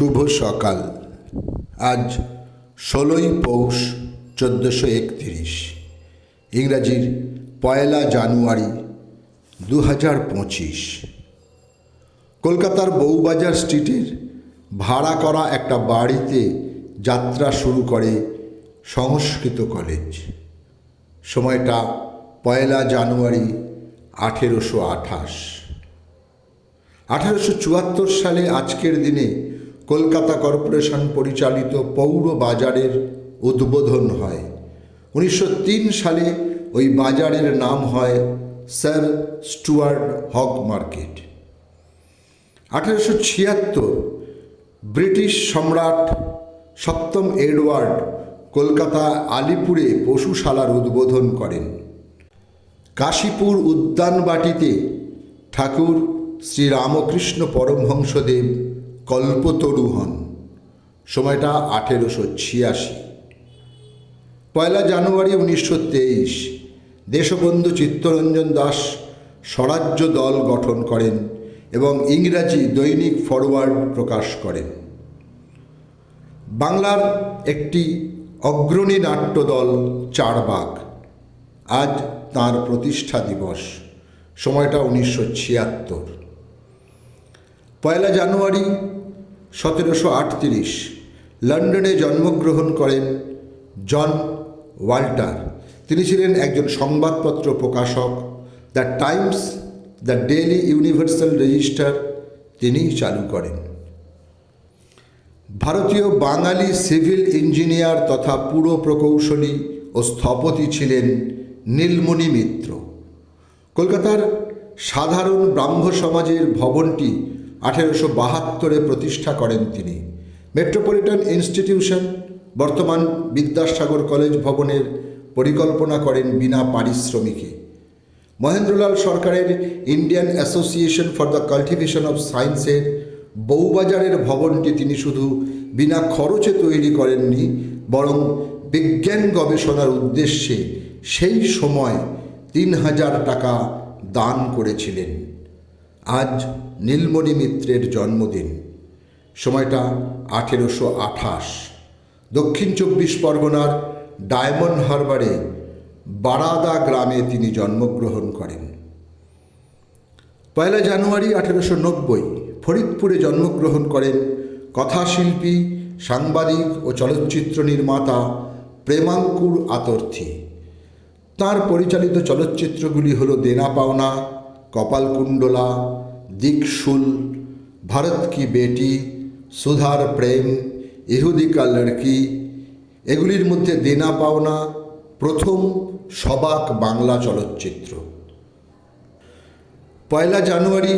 শুভ সকাল। আজ 16ই পৌষ 1431, ইংরাজির 1 জানুয়ারি 2025। কলকাতার বউবাজার স্ট্রিটের ভাড়া করা একটা বাড়িতে যাত্রা শুরু করে সংস্কৃত কলেজ। সময়টা 1 জানুয়ারি 1828। 1874 সালে আজকের দিনে কলকাতা কর্পোরেশন পরিচালিত পৌর বাজারের উদ্বোধন হয়। 1903 সালে ওই বাজারের নাম হয় Sir Stuart Hogg market. 1876 British সম্রাট সপ্তম এডওয়ার্ড কলকাতা আলিপুরে পশুশালার উদ্বোধন করেন। কাশীপুর উদ্যানবাটিতে ঠাকুর শ্রীরামকৃষ্ণ পরমহংসদেব কল্পতরু হন। সময়টা 1886। 1 জানুয়ারি 1923 দেশবন্ধু চিত্তরঞ্জন দাস স্বরাজ্য দল গঠন করেন এবং ইংরাজি দৈনিক ফরওয়ার্ড প্রকাশ করেন। বাংলার একটি অগ্রণী নাট্যদল চারবাগ, আজ তাঁর প্রতিষ্ঠা দিবস। সময়টা 1976। 1 জানুয়ারি 1738 লন্ডনে জন্মগ্রহণ করেন জন ওয়াল্টার। তিনি ছিলেন একজন সংবাদপত্র প্রকাশক। The Times, the daily universal register তিনিই চালু করেন। ভারতীয় বাঙালি সিভিল ইঞ্জিনিয়ার তথা পুর প্রকৌশলী ও স্থপতি ছিলেন নীলমণি মিত্র। কলকাতার সাধারণ ব্রাহ্ম সমাজের ভবনটি 1872 প্রতিষ্ঠা করেন তিনি। মেট্রোপলিটন ইনস্টিটিউশন, বর্তমান বিদ্যাসাগর কলেজ ভবনের পরিকল্পনা করেন বিনা পারিশ্রমিকে। মহেন্দ্রলাল সরকারের Indian association for the cultivation of সায়েন্সের বউবাজারের ভবনটি তিনি শুধু বিনা খরচে তৈরি করেননি, বরং বিজ্ঞান গবেষণার উদ্দেশ্যে সেই সময় 3000 টাকা দান করেছিলেন। আজ নীলমণি মিত্রের জন্মদিন। সময়টা 1828। দক্ষিণ 24 পরগনার ডায়মন্ড হারবারে বারাদা গ্রামে তিনি জন্মগ্রহণ করেন। 1 জানুয়ারি 1890 ফরিদপুরে জন্মগ্রহণ করেন কথাশিল্পী, সাংবাদিক ও চলচ্চিত্র নির্মাতা প্রেমাঙ্কুর আতর্থী। তাঁর পরিচালিত চলচ্চিত্রগুলি হল দেনা পাওনা, কপালকুণ্ডলা, দিকশুল, ভারত কি বেটি, সুধার প্রেম, ইহুদি কা লড়কি। এগুলির মধ্যে দেনা পাওনা প্রথম সবাক বাংলা চলচ্চিত্র। 1 জানুয়ারি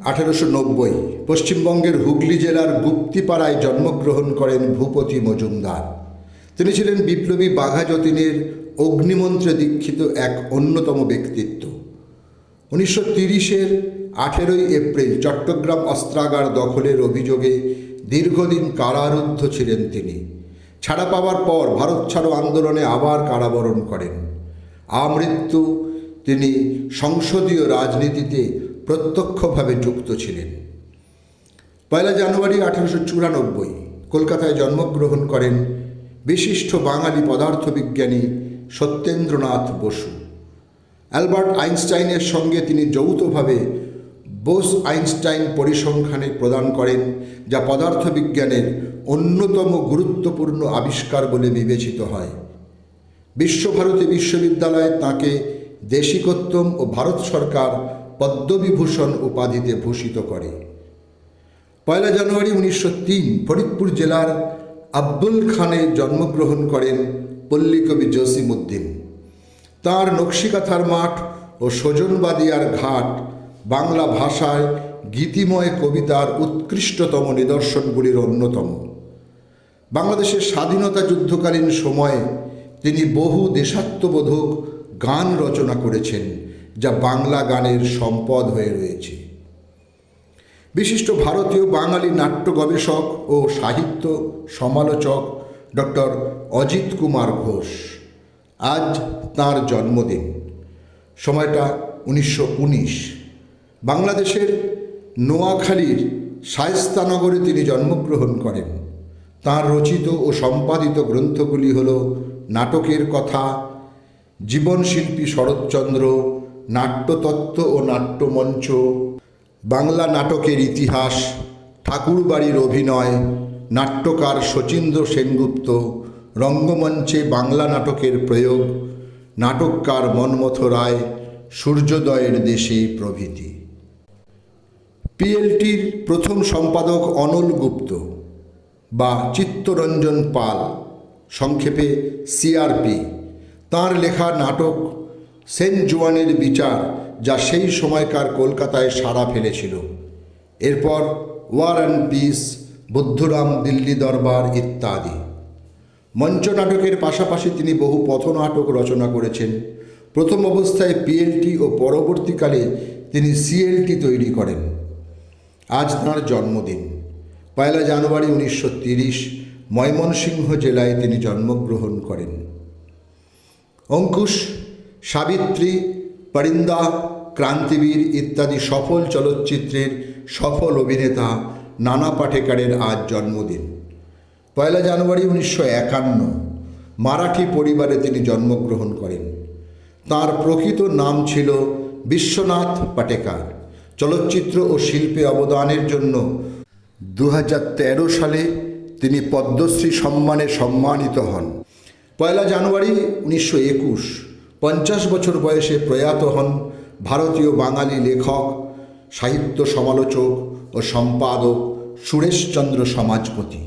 1890 পশ্চিমবঙ্গের হুগলি জেলার গুপ্তিপাড়ায় জন্মগ্রহণ করেন ভূপতি মজুমদার। তিনি ছিলেন বিপ্লবী বাঘা যতীনের অগ্নিমন্ত্রে দীক্ষিত এক অন্যতম ব্যক্তিত্ব। 1930-এর 18 এপ্রিল চট্টগ্রাম অস্ত্রাগার দখলের অভিযোগে দীর্ঘদিন কারারুদ্ধ ছিলেন তিনি। ছাড়া পাওয়ার পর ভারত ছাড়ো আন্দোলনে আবার কারাবরণ করেন। আমৃত্যু তিনি সংসদীয় রাজনীতিতে প্রত্যক্ষভাবে যুক্ত ছিলেন। 1 জানুয়ারি 1894 কলকাতায় জন্মগ্রহণ করেন বিশিষ্ট বাঙালি পদার্থবিজ্ঞানী সত্যেন্দ্রনাথ বসু। অ্যালবার্ট আইনস্টাইনের সঙ্গে তিনি যৌথভাবে বোস-আইনস্টাইন পরিসংখ্যানে প্রদান করেন, যা পদার্থবিজ্ঞানের অন্যতম গুরুত্বপূর্ণ আবিষ্কার বলে বিবেচিত হয়। বিশ্বভারতী বিশ্ববিদ্যালয় তাঁকে দেশিকোত্তম ও ভারত সরকার পদ্মবিভূষণ উপাধিতে ভূষিত করে। 1 জানুয়ারি 1903 ফরিদপুর জেলার আব্দুল খানে জন্মগ্রহণ করেন পল্লীকবি জসিমউদ্দিন। তাঁর নকশিকাথার মাঠ ও সজনবাদিয়ার ঘাট বাংলা ভাষায় গীতিময় কবিতার উৎকৃষ্টতম নিদর্শনগুলির অন্যতম। বাংলাদেশের স্বাধীনতা যুদ্ধকালীন সময়ে তিনি বহু দেশাত্মবোধক গান রচনা করেছেন, যা বাংলা গানের সম্পদ হয়ে রয়েছে। বিশিষ্ট ভারতীয় বাঙালি নাট্য গবেষক ও সাহিত্য সমালোচক ডক্টর অজিত কুমার ঘোষ। আজ তাঁর জন্মদিন। সময়টা 1919। বাংলাদেশের নোয়াখালীর শায়েস্তানগরে তিনি জন্মগ্রহণ করেন। তাঁর রচিত ও সম্পাদিত গ্রন্থগুলি হল নাটকের কথা, জীবনশিল্পী শরৎচন্দ্র, নাট্যতত্ত্ব ও নাট্যমঞ্চ, বাংলা নাটকের ইতিহাস, ঠাকুরবাড়ির অভিনয়, নাট্যকার শচীন্দ্র সেনগুপ্ত, রঙ্গমঞ্চে বাংলা নাটকের প্রয়োগ, নাটককার মন্মথ রায়, সূর্যোদয়ের দেশে প্রভৃতি। পিএলটির প্রথম সম্পাদক অনল গুপ্ত বা চিত্তরঞ্জন পাল, সংক্ষেপে সিআরপি, তাঁর লেখা নাটক সেন্ট জোয়ানের বিচার, যা সেই সময়কার কলকাতায় সাড়া ফেলেছিল। এরপর ওয়ার অ্যান্ড পিস, বুদ্ধরাম দিল্লি দরবার ইত্যাদি। মঞ্চনাটকের পাশাপাশি তিনি বহু পথনাটক রচনা করেছেন। প্রথম অবস্থায় পিএলটি ও পরবর্তীকালে তিনি সিএলটি তৈরি করেন। আজ তাঁর জন্মদিন। 1 জানুয়ারি 1930 ময়মনসিংহ জেলায় তিনি জন্মগ্রহণ করেন। অঙ্কুশ, সাবিত্রী, পরিন্দা, ক্রান্তিবীর ইত্যাদি সফল চলচ্চিত্রের সফল অভিনেতা নানা পাটেকরের আজ জন্মদিন। 1 জানুয়ারি 1951 মারাঠি পরিবারে তিনি জন্মগ্রহণ করেন। তাঁর প্রকৃত নাম ছিল বিশ্বনাথ পাটেকার। চলচ্চিত্র ও শিল্পে অবদানের জন্য 2013 সালে তিনি পদ্মশ্রী সম্মানে সম্মানিত হন। 1 জানুয়ারি 1921 50 বছর বয়সে প্রয়াত হন ভারতীয় বাঙালি লেখক, সাহিত্য সমালোচক ও সম্পাদক সুরেশচন্দ্র সমাজপতি।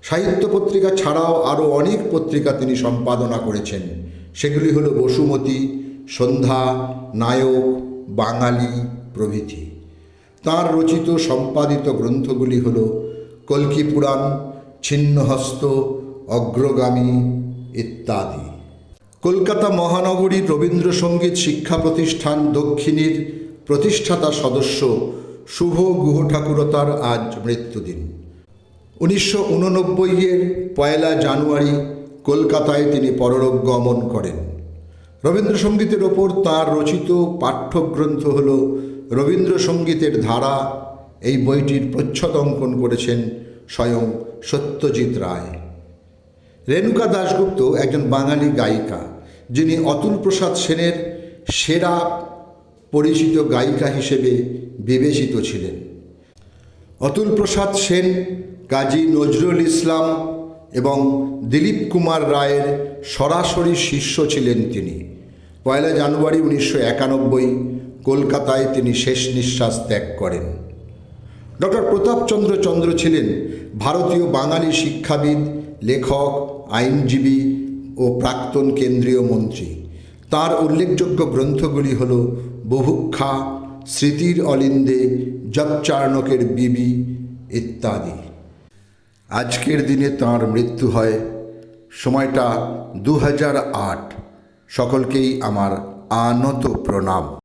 সাহিত্য পত্রিকা ছাড়াও আরও অনেক পত্রিকা তিনি সম্পাদনা করেছেন। সেগুলি হল বসুমতী, সন্ধ্যা, নায়ক, বাঙালি প্রভৃতি। তাঁর রচিত সম্পাদিত গ্রন্থগুলি হল কল্কি পুরাণ, ছিন্নহস্ত, অগ্রগামী ইত্যাদি। কলকাতা মহানগরীর রবীন্দ্রসঙ্গীত শিক্ষা প্রতিষ্ঠান দক্ষিণীর প্রতিষ্ঠাতা সদস্য শুভ গুহঠাকুরতার আজ মৃত্যুদিন। 1989-এর 1 জানুয়ারি কলকাতায় তিনি পরলোক গমন করেন। রবীন্দ্রসঙ্গীতের ওপর তাঁর রচিত পাঠ্যগ্রন্থ হল রবীন্দ্রসঙ্গীতের ধারা। এই বইটির প্রচ্ছদ অঙ্কন করেছেন স্বয়ং সত্যজিৎ রায়। রেণুকা দাশগুপ্ত একজন বাঙালি গায়িকা, যিনি অতুল প্রসাদ সেনের সেরা পরিচিত গায়িকা হিসেবে বিবেচিত ছিলেন। অতুল প্রসাদ সেন, কাজী নজরুল ইসলাম এবং দিলীপ কুমার রায়ের সরাসরি শিষ্য ছিলেন তিনি। 1 জানুয়ারি 1991 কলকাতায় তিনি শেষ নিঃশ্বাস ত্যাগ করেন। ডক্টর প্রতাপচন্দ্র চন্দ্র ছিলেন ভারতীয় বাঙালি শিক্ষাবিদ, লেখক, আইনজীবী ও প্রাক্তন কেন্দ্রীয় মন্ত্রী। তার উল্লেখযোগ্য গ্রন্থগুলি হল বুভুক্ষা, স্মৃতির অলিন্দে, জপচার্ণকের বিবি ইত্যাদি। আজকের দিনে তাঁর মৃত্যু হয়। সময়টা 2008। সকলকেই আমার আনত প্রণাম।